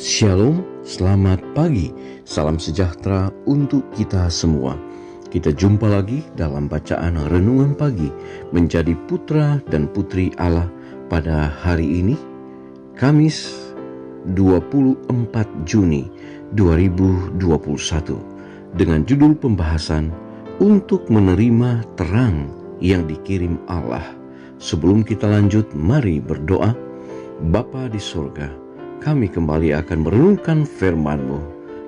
Shalom, selamat pagi, salam sejahtera untuk kita semua. Kita jumpa lagi dalam bacaan renungan pagi menjadi putra dan putri Allah pada hari ini, Kamis 24 Juni 2021, dengan judul pembahasan untuk menerima terang yang dikirim Allah. Sebelum kita lanjut, mari berdoa. Bapa di surga, kami kembali akan merenungkan firman-Mu.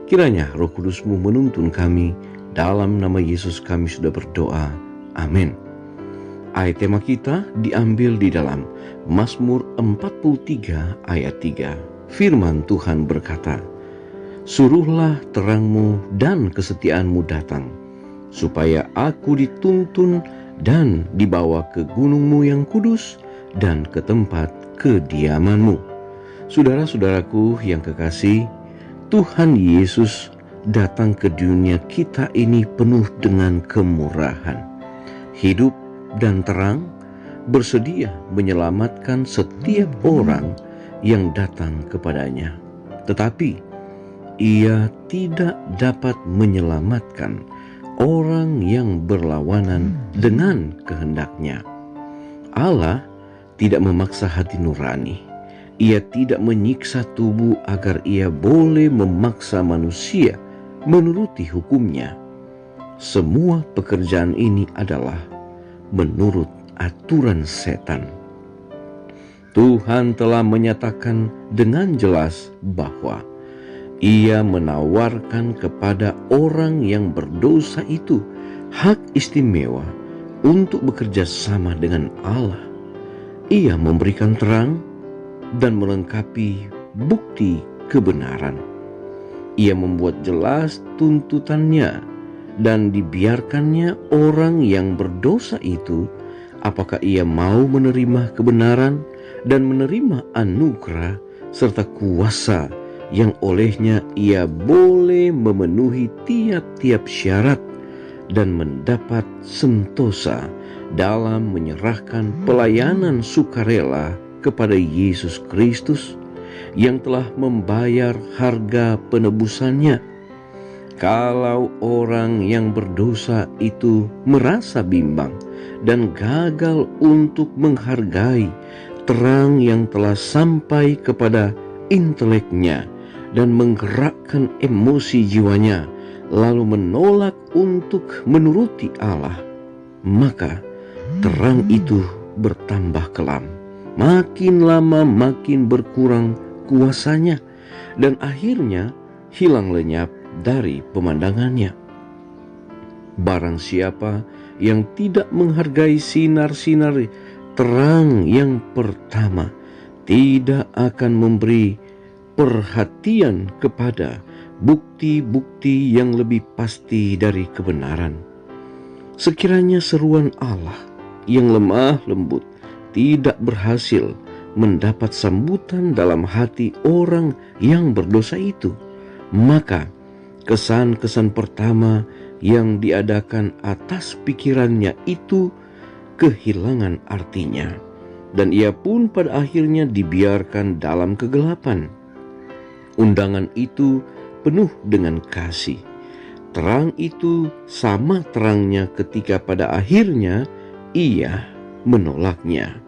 Kiranya Roh Kudus-Mu menuntun kami. Dalam nama Yesus kami sudah berdoa. Amin. Ayat tema kita diambil di dalam Mazmur 43 ayat 3. Firman Tuhan berkata, "Suruhlah terang-Mu dan kesetiaan-Mu datang, supaya aku dituntun dan dibawa ke gunung-Mu yang kudus dan ke tempat kediaman-Mu." Saudara-saudaraku yang kekasih, Tuhan Yesus datang ke dunia kita ini penuh dengan kemurahan, hidup dan terang, bersedia menyelamatkan setiap orang yang datang kepadanya. Tetapi Ia tidak dapat menyelamatkan orang yang berlawanan dengan kehendaknya. Allah tidak memaksa hati nurani. Ia tidak menyiksa tubuh agar ia boleh memaksa manusia menuruti hukumnya. Semua pekerjaan ini adalah menurut aturan setan. Tuhan telah menyatakan dengan jelas bahwa Ia menawarkan kepada orang yang berdosa itu hak istimewa untuk bekerja sama dengan Allah. Ia memberikan terang dan melengkapi bukti kebenaran. Ia membuat jelas tuntutannya dan dibiarkannya orang yang berdosa itu, apakah ia mau menerima kebenaran dan menerima anugerah serta kuasa yang olehnya ia boleh memenuhi tiap-tiap syarat dan mendapat sentosa dalam menyerahkan pelayanan sukarela kepada Yesus Kristus yang telah membayar harga penebusannya. Kalau orang yang berdosa itu merasa bimbang dan gagal untuk menghargai terang yang telah sampai kepada inteleknya dan menggerakkan emosi jiwanya, lalu menolak untuk menuruti Allah, maka terang itu bertambah kelam. Makin lama makin berkurang kuasanya, dan akhirnya hilang lenyap dari pemandangannya. Barang siapa yang tidak menghargai sinar-sinar terang yang pertama, tidak akan memberi perhatian kepada bukti-bukti yang lebih pasti dari kebenaran. Sekiranya seruan Allah yang lemah lembut tidak berhasil mendapat sambutan dalam hati orang yang berdosa itu, maka kesan-kesan pertama yang diadakan atas pikirannya itu kehilangan artinya, dan ia pun pada akhirnya dibiarkan dalam kegelapan. Undangan itu penuh dengan kasih. Terang itu sama terangnya ketika pada akhirnya ia menolaknya.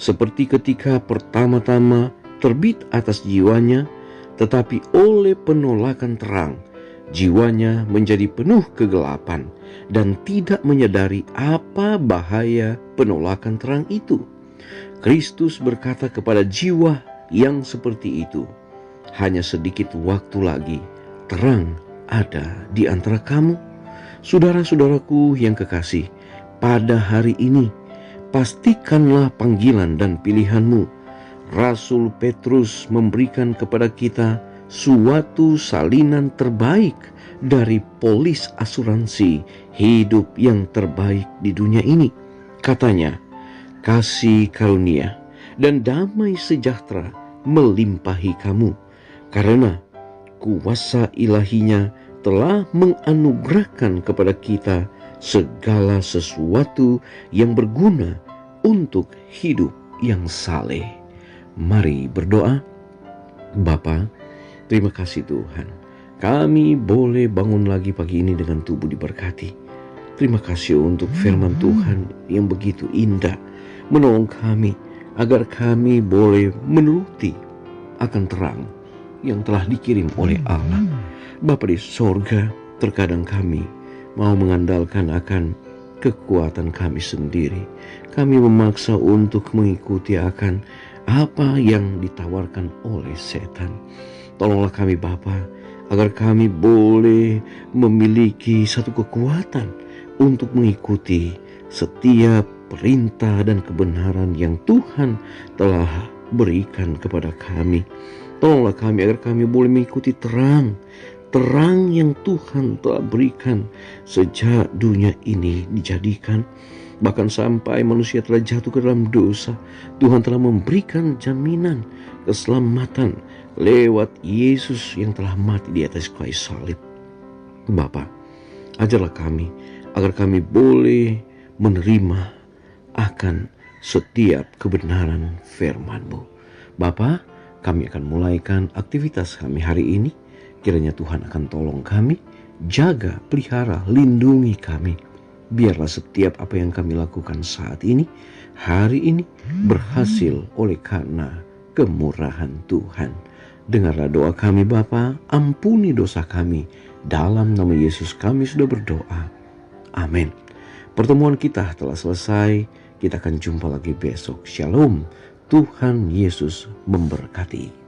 Seperti ketika pertama-tama terbit atas jiwanya, tetapi oleh penolakan terang, jiwanya menjadi penuh kegelapan dan tidak menyadari apa bahaya penolakan terang itu. Kristus berkata kepada jiwa yang seperti itu, "Hanya sedikit waktu lagi, terang ada di antara kamu." Saudara-saudaraku yang kekasih, pada hari ini pastikanlah panggilan dan pilihanmu. Rasul Petrus memberikan kepada kita suatu salinan terbaik dari polis asuransi hidup yang terbaik di dunia ini. Katanya, kasih karunia dan damai sejahtera melimpahi kamu, karena kuasa ilahinya telah menganugerahkan kepada kita segala sesuatu yang berguna untuk hidup yang saleh. Mari berdoa. Bapa, Terima kasih Tuhan, kami boleh bangun lagi pagi ini dengan tubuh diberkati. Terima kasih untuk firman Tuhan yang begitu indah, menolong kami agar kami boleh menuruti akan terang yang telah dikirim oleh Allah. Bapa di sorga, terkadang kami mau mengandalkan akan kekuatan kami sendiri. Kami memaksa untuk mengikuti akan apa yang ditawarkan oleh setan. Tolonglah kami Bapa, agar kami boleh memiliki satu kekuatan untuk mengikuti setiap perintah dan kebenaran yang Tuhan telah berikan kepada kami. Tolonglah kami agar kami boleh mengikuti terang yang Tuhan telah berikan sejak dunia ini dijadikan. Bahkan sampai manusia telah jatuh ke dalam dosa, Tuhan telah memberikan jaminan keselamatan lewat Yesus yang telah mati di atas kayu salib. Bapa, ajarlah kami agar kami boleh menerima akan setiap kebenaran firman-Mu. Bapa, kami akan mulaikan aktivitas kami hari ini. Kiranya Tuhan akan tolong kami, jaga, pelihara, lindungi kami. Biarlah setiap apa yang kami lakukan saat ini, hari ini, berhasil oleh karena kemurahan Tuhan. Dengarlah doa kami Bapa, ampuni dosa kami. Dalam nama Yesus kami sudah berdoa. Amin. Pertemuan kita telah selesai. Kita akan jumpa lagi besok. Shalom. Tuhan Yesus memberkati.